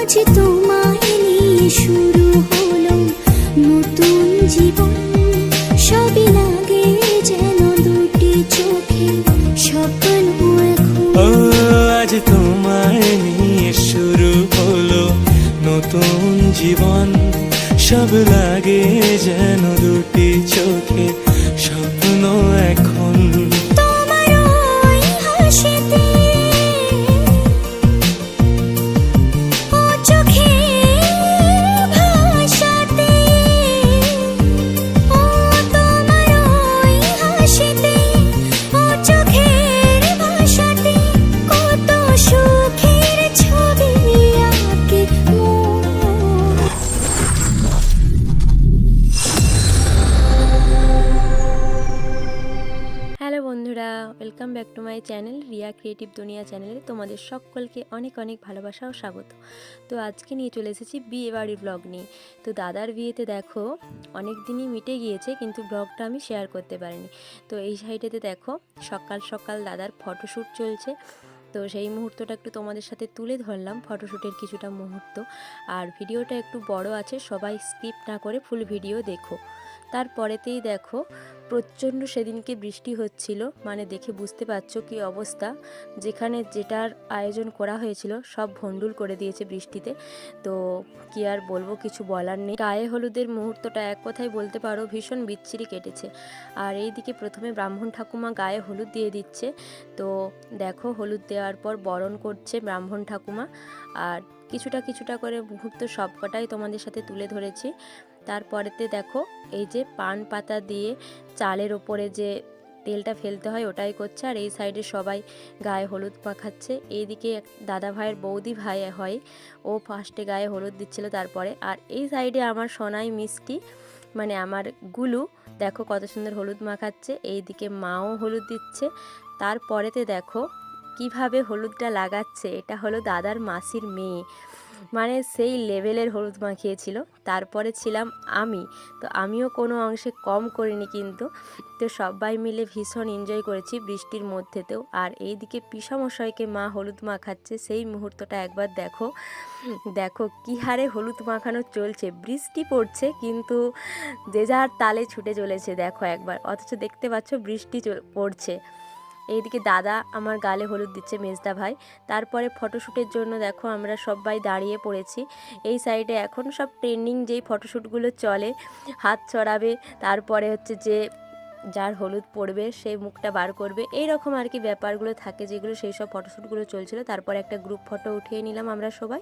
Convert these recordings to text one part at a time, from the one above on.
আজ তোমায় নিয়ে শুরু হলো নতুন জীবন, সবই লাগে যেন দুটি চোখে স্বপ্ন এখন। আজ তোমায় নিয়ে শুরু হলো নতুন জীবন, সব লাগে যেন দুটি চোখে স্বপ্ন এখন। তোমার ওই হাসিতে ও চোখের ভাষাতে, ও তোমার ওই হাসিতে ও চোখের ভাষাতে কত সুখের ছবি আঁকে মন। হ্যালো বন্ধুরা, welcome back to my channel Riya creative দুনিয়া চ্যানেলে তোমাদের সকলকে অনেক অনেক ভালোবাসা ও স্বাগত। তো আজকে নিয়ে চলে এসেছি বিয়ে বাড়ির ব্লগ নিয়ে। তো দাদার বিয়েতে দেখো অনেক দিনই মিটে গিয়েছে, কিন্তু ব্লগটা আমি শেয়ার করতে পারিনি। তো এই সাইডেতে দেখো সকাল সকাল দাদার ফটোশ্যুট চলছে। তো সেই মুহূর্তটা একটু তোমাদের সাথে তুলে ধরলাম, ফটোশ্যুটের কিছুটা মুহূর্ত। আর ভিডিওটা একটু বড় আছে, সবাই স্কিপ না করে ফুল ভিডিও দেখো। তারপরেতেই দেখো প্রচণ্ড সেদিনকে বৃষ্টি হচ্ছিল, মানে দেখে বুঝতে পারছো কী অবস্থা। যেখানে যেটার আয়োজন করা হয়েছিল সব ভণ্ডুল করে দিয়েছে বৃষ্টিতে। তো কি আর বলবো, কিছু বলার নেই। গায়ে হলুদের মুহূর্তটা এক কথায় বলতে পারো ভীষণ বিচ্ছিরি কেটেছে। আর এইদিকে প্রথমে ব্রাহ্মণ ঠাকুমা গায়ে হলুদ দিয়ে দিচ্ছে। তো দেখো হলুদ দেওয়ার পর বরণ করছে ব্রাহ্মণ ঠাকুমা। আর কিছুটা কিছুটা করে মুহূর্ত সবকটাই তোমাদের সাথে তুলে ধরেছি। তারপরেতে দেখো এই যে পান পাতা দিয়ে চালের ওপরে যে তেলটা ফেলতে হয় ওটাই করছে। আর এই সাইডে সবাই গায়ে হলুদ মাখাচ্ছে। এইদিকে দাদা ভাইয়ের বৌদি ভাই হয়, ও ফার্স্টে গায়ে হলুদ দিচ্ছিল তারপরে। আর এই সাইডে আমার সোনাই মিষ্টি, মানে আমার গুলু, দেখো কত সুন্দর হলুদ মাখাচ্ছে। এইদিকে মাও হলুদ দিচ্ছে। তারপরেতে দেখো কিভাবে হলুদটা লাগাচ্ছে। এটা হলো দাদার মাসির মেয়ে, মানে সেই লেভেলের হলুদ মাখিয়েছিল। তারপরে ছিলাম আমি, তো আমিও কোনো অংশে কম করিনি কিন্তু। তো সবাই মিলে ভীষণ এনজয় করেছি বৃষ্টির মধ্যেতেও। আর এইদিকে পিসামশাইকে মা হলুদ মাখাচ্ছে, সেই মুহূর্তটা একবার দেখো। দেখো কী হারে হলুদ মাখানো চলছে, বৃষ্টি পড়ছে কিন্তু যে যার তালে ছুটে চলেছে দেখো একবার, অথচ দেখতে পাচ্ছ বৃষ্টি পড়ছে। এইদিকে দাদা আমার গালে হলুদ দিচ্ছে, মেজদা ভাই। তারপরে ফটোশ্যুটের জন্য দেখো আমরা সবাই দাঁড়িয়ে পড়েছি। এই সাইডে এখন সব ট্রেন্ডিং যেই ফটোশ্যুটগুলো চলে, হাত ছড়াবে, তারপরে হচ্ছে যে যার হলুদ পড়বে সেই মুখটা বার করবে, এই রকম আর কি ব্যাপারগুলো থাকে যেগুলো, সেই সব ফটোশ্যুটগুলো চলছিল। তারপরে একটা গ্রুপ ফটো উঠিয়ে নিলাম আমরা সবাই।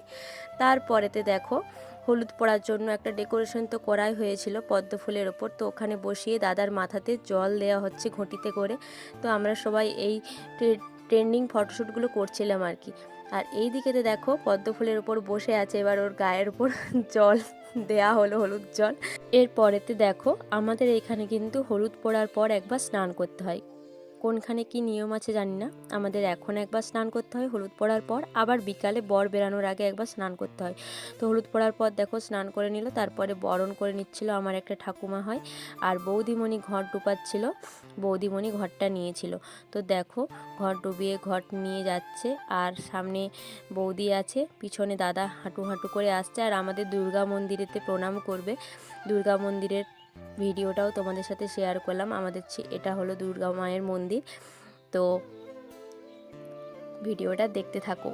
তারপরেতে দেখো হলুদ পড়ার জন্য একটা ডেকোরেশন তো করাই হয়েছিল পদ্ম ফুলের ওপর, তো ওখানে বসিয়ে দাদার মাথাতে জল দেওয়া হচ্ছে ঘটিতে করে। তো আমরা সবাই এই ট্রেন্ডিং ফটোশ্যুটগুলো করছিলাম আর কি। আর এই দিকেতে দেখো পদ্ম ফুলের ওপর বসে আছে, এবার ওর গায়ের ওপর জল দেয়া হলো, হলুদ জল। এরপরেতে দেখো আমাদের এইখানে কিন্তু হলুদ পড়ার পর একবার স্নান করতে হয়। কোনখানে কি নিয়ম আছে জানি না, আমাদের এখন একবার স্নান করতে হয় হলুদ পড়ার পর, আবার বিকালে বর বেরানোর আগে একবার স্নান করতে হয়। তো হলুদ পড়ার পর দেখো স্নান করে নিল, তারপরে বরণ করে নিচ্ছিল আমার একটা ঠাকুমা হয়। আর বৌদিমণি ঘর ডুবাচ্ছিল, বৌদিমণি ঘরটা নিয়েছিল। তো দেখো ঘর ডুবিয়ে ঘর নিয়ে যাচ্ছে, আর সামনে বৌদি আছে, পিছনে দাদা হাঁটু হাঁটু করে আসছে। আর আমাদের দুর্গা মন্দিরেতে প্রণাম করবে, দুর্গা মন্দিরের ভিডিওটাও তোমাদের সাথে শেয়ার করলাম। আমাদের এটা হলো দুর্গা মায়ের মন্দির, তো ভিডিওটা দেখতে থাকো।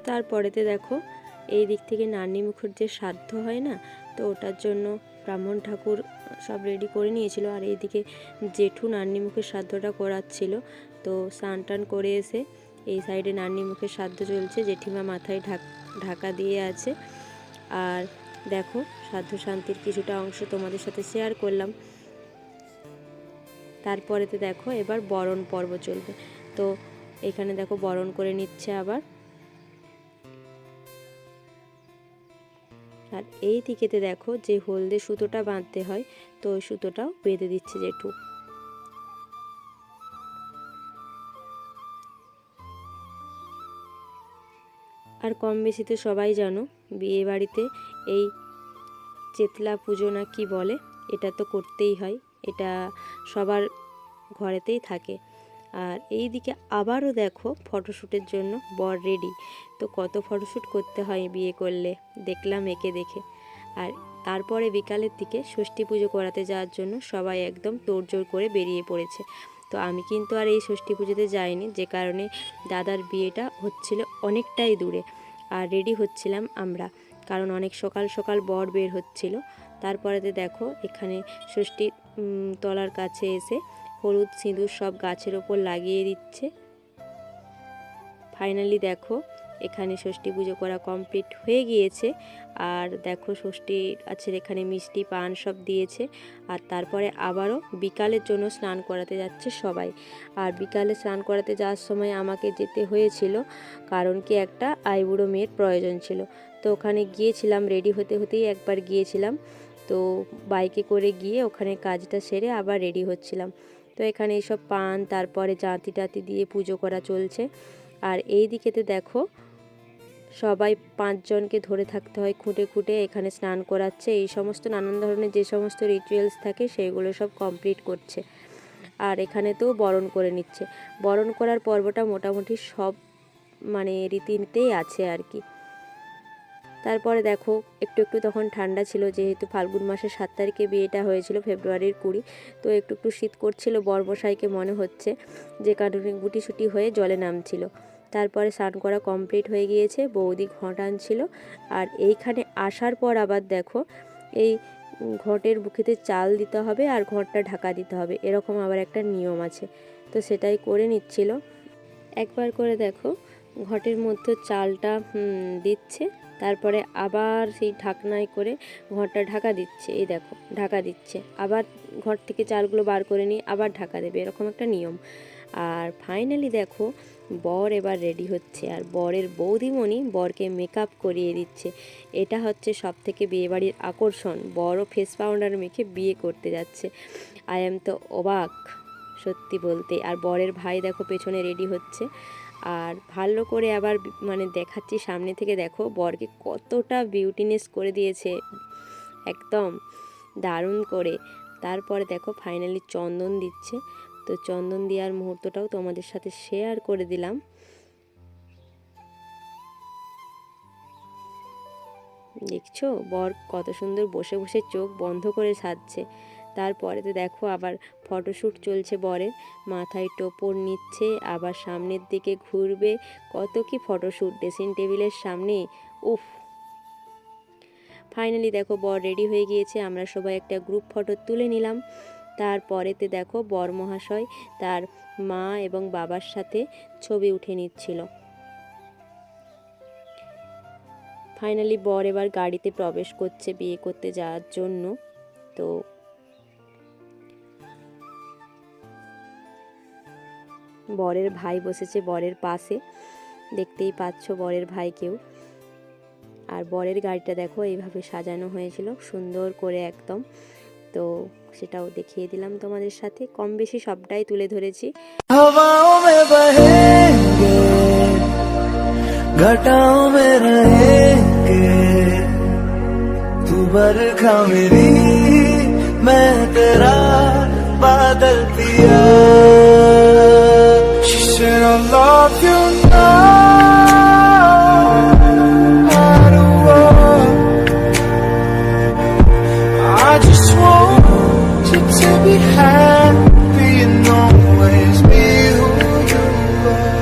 তারপরেতে দেখো এই দিক থেকে নান্নি মুখের যে শ্রাদ্ধ হয় না, তো ওটার জন্য ব্রাহ্মণ ঠাকুর সব রেডি করে নিয়েছিল। আর এইদিকে জেঠু নান্নি মুখের শ্রাদ্ধটা করাচ্ছিল। তো স্নান টান করে এসে এই সাইডে নান্নি মুখের শ্রাদ্ধ চলছে, জেঠিমা মাথায় ঢাকা দিয়ে আছে। আর দেখো সাধু শান্তির কিছুটা অংশ তোমাদের সাথে শেয়ার করলাম। তারপরেতে দেখো এবার বরণ পর্ব চলবে, তো এখানে দেখো বরণ করে নিচ্ছে আবার। আর এই দিকেতে দেখো যে হলদে সুতোটা বাঁধতে হয়, তো ওই সুতোটাও বেঁধে দিচ্ছে জেঠু। আর কম বেশি তো সবাই জানো বিয়ে বাড়িতে এই চেতলা পুজো না কি বলে, এটা তো করতেই হয়, এটা সবার ঘরেতেই থাকে। আর এই দিকে আবারও দেখো ফটোশ্যুটের জন্য বর রেডি। তো কত ফটোশ্যুট করতে হয় বিয়ে করলে, দেখলাম একে দেখে। আর তারপরে বিকালের দিকে ষষ্ঠী পুজো করাতে যাওয়ার জন্য সবাই একদম তোড়জোড় করে বেরিয়ে পড়েছে। তো আমি কিন্তু আর এই ষষ্ঠী পুজোতে যাইনি, যে কারণে দাদার বিয়েটা হচ্ছিল অনেকটাই দূরে। আর রেডি হচ্ছিলাম আমরা, কারণ অনেক সকাল সকাল বর বের হচ্ছিল। তারপরেতে দেখো এখানে ষষ্ঠী তলার কাছে এসে হলুদ সিঁদুর সব গাছের ওপর লাগিয়ে দিচ্ছে। ফাইনালি দেখো এখানে ষষ্ঠী পুজো করা কমপ্লিট হয়ে গিয়েছে। আর দেখো ষষ্ঠীর আছে এখানে মিষ্টি পান সব দিয়েছে। আর তারপরে আবারও বিকালের জন্য স্নান করাতে যাচ্ছে সবাই। আর বিকালে স্নান করাতে যাওয়ার সময় আমাকে যেতে হয়েছিল, কারণ কি একটা আইবুড়ো মেয়ের প্রয়োজন ছিল। তো ওখানে গিয়েছিলাম, রেডি হতে হতেই একবার গিয়েছিলাম। তো বাইকে করে গিয়ে ওখানে কাজটা সেরে আবার রেডি হচ্ছিলাম। তো এখানে এইসব পান তারপরে জাঁতি টাতি দিয়ে পুজো করা চলছে। আর এই দিকেতে দেখো সবাই 5 জনকে ধরে থাকতে হয় খুঁটে খুঁটে, এখানে স্নান করাচ্ছে। এই সমস্ত নানান ধরনের যে সমস্ত রিচুয়ালস থাকে সেইগুলো সব কমপ্লিট করছে। আর এখানে তো বরণ করে নিচ্ছে। বরণ করার পর্বটা মোটামুটি সব মানে রীতিনীতেই আছে আর কি। তারপরে দেখো একটু একটু তখন ঠান্ডা ছিল, যেহেতু ফাল্গুন মাসের 7 তারিখে বিয়েটা হয়েছিল, ফেব্রুয়ারির 20। তো একটু একটু শীত করছিল, বর্মশাইকে মনে হচ্ছে, যে কারণে গুটিসুটি হয়ে জলে নামছিল। তারপরে স্নান করা কমপ্লিট হয়ে গিয়েছে, বৌদি ঘট আনছিল। আর এইখানে আসার পর আবার দেখো এই ঘটের বুকেতে চাল দিতে হবে আর ঘরটা ঢাকা দিতে হবে, এরকম আবার একটা নিয়ম আছে। তো সেটাই করে নিচ্ছিল। একবার করে দেখো ঘটের মধ্যে চালটা দিচ্ছে, তারপরে আবার সেই ঢাকনায় করে ঘরটা ঢাকা দিচ্ছে। এই দেখো ঢাকা দিচ্ছে, আবার ঘর থেকে চালগুলো বার করে নিয়ে আবার ঢাকা দেবে, এরকম একটা নিয়ম। আর ফাইনালি দেখো বর এবার রেডি হচ্ছে, আর বরের বৌদিমণি বরকে মেকআপ করিয়ে দিচ্ছে। এটা হচ্ছে সব থেকে বিয়েবাড়ির আকর্ষণ, বড় ফেস পাউডার মেখে বিয়ে করতে যাচ্ছে। আই এম তো অবাক সত্যি বলতে। আর বরের ভাই দেখো পেছনে রেডি হচ্ছে। আর ভালো করে আবার মানে দেখাচ্ছি সামনে থেকে, দেখো বরকে কতটা বিউটিনেস করে দিয়েছে, একদম দারুণ করে। তারপরে দেখো ফাইনালি চন্দন দিচ্ছে। তো চন্দন দেওয়ার মুহূর্তটাও তোমাদের সাথে শেয়ার করে দিলাম। দেখছো বর কত সুন্দর বসে বসে চোখ বন্ধ করে সাজছে। তারপরেতে দেখো আবার ফটোশ্যুট চলছে বরের, মাথায় টোপর নিচ্ছে, আবার সামনের দিকে ঘুরবে, কত কি ফটোশ্যুট ড্রেসিং টেবিলের সামনে। উফ, ফাইনালি দেখো বর রেডি হয়ে গিয়েছে, আমরা সবাই একটা গ্রুপ ফটো তুলে নিলাম। তারপরেতে দেখো বর মহাশয় তার মা এবং বাবার সাথে ছবি উঠে নিচ্ছিল। ফাইনালি বর এবার গাড়িতে প্রবেশ করছে বিয়ে করতে যাওয়ার জন্য। তো বরের ভাই বসেছে বরের পাশে, দেখতেই পাচ্ছ বরের ভাইকেও। আর বরের গাড়িটা দেখো এইভাবে সাজানো হয়েছিল সুন্দর করে একদম। তো সেটাও দেখিয়ে দিলাম তোমাদের সাথে, কম বেশি সবটাই তুলে ধরেছি। हवाओं में बहेंगे, घटाओं में रहेंगे, तू बरखा मेरी मैं तेरा बादल पिया। She said I love you I just want you to be happy and always be who you are.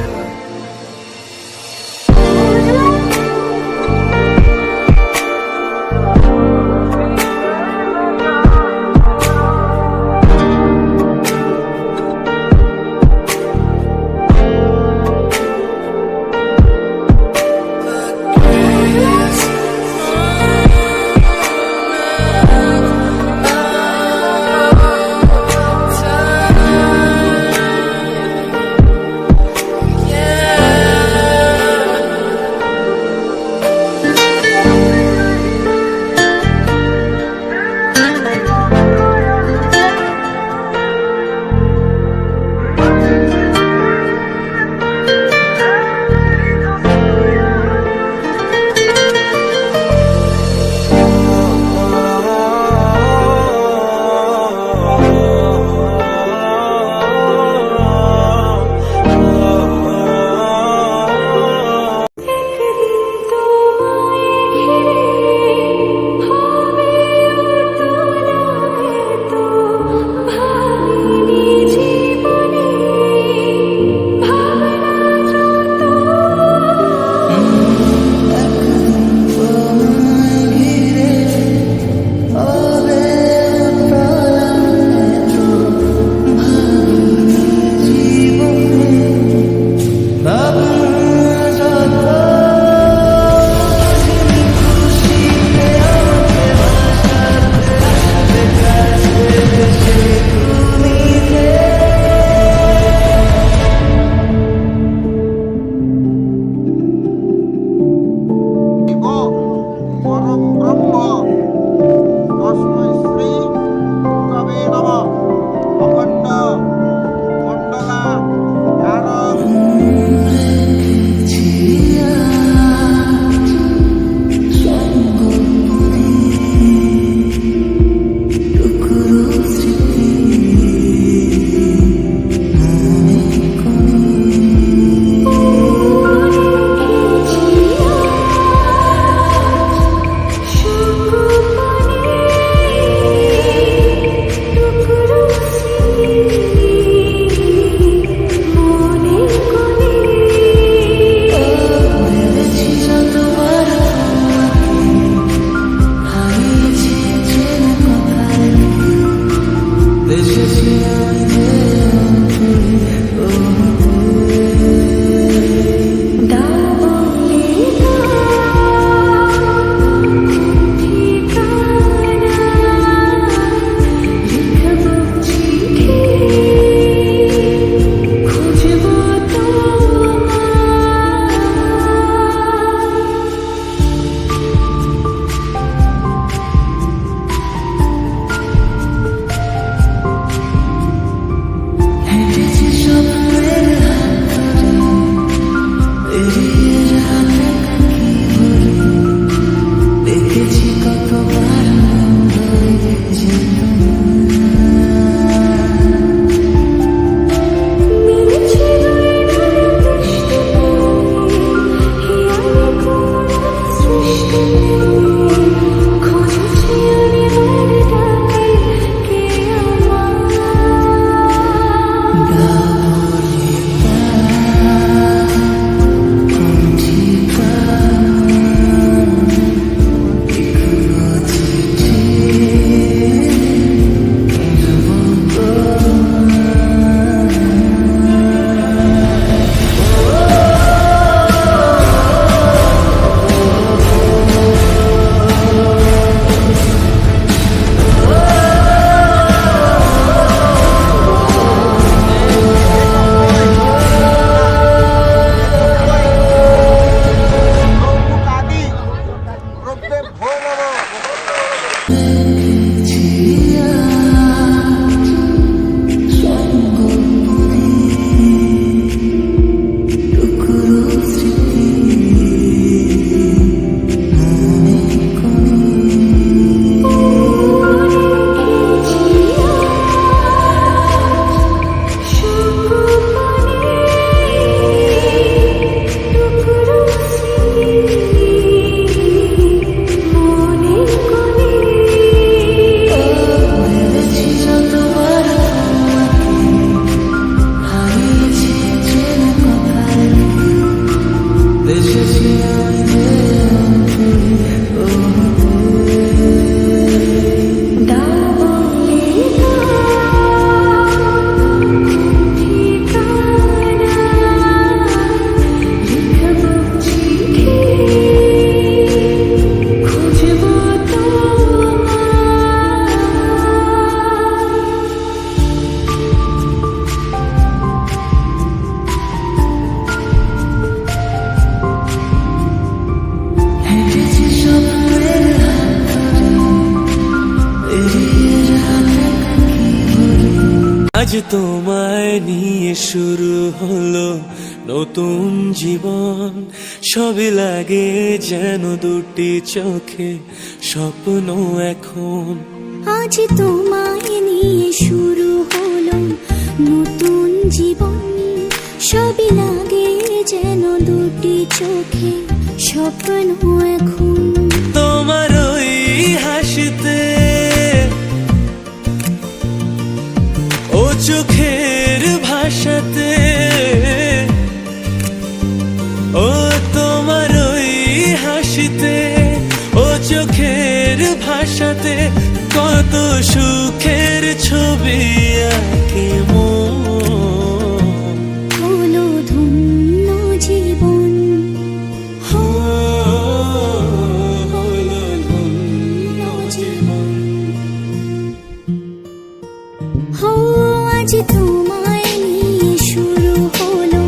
আজ তোমায় নিয়ে শুরু হলো নতুন জীবন, সবই লাগে যেন দুটি চোখে স্বপ্ন এখন। আজ তোমায় নিয়ে শুরু হলো নতুন জীবন, সবই লাগে যেন দুটি চোখে স্বপ্ন এখন। তোমার ওই হাসিতে ও চোখের ভাষাতে, ও তোমার ওই হাসিতে ও চোখের ভাষাতে কত সুখের ছবি আঁকে মন। হলো ধন্য জীবন, হলো ধন্য জীবন। হো আজ তোমায় নিয়ে শুরু হলো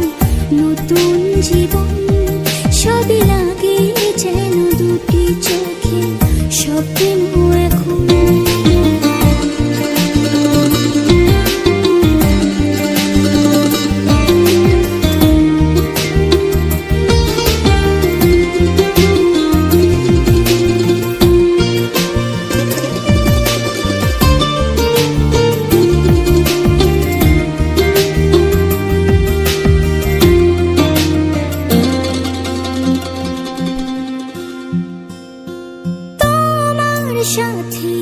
নতুন জীবন, সবই লাগে যেন দুটি চোখে স্বপ্ন এখন। সাথে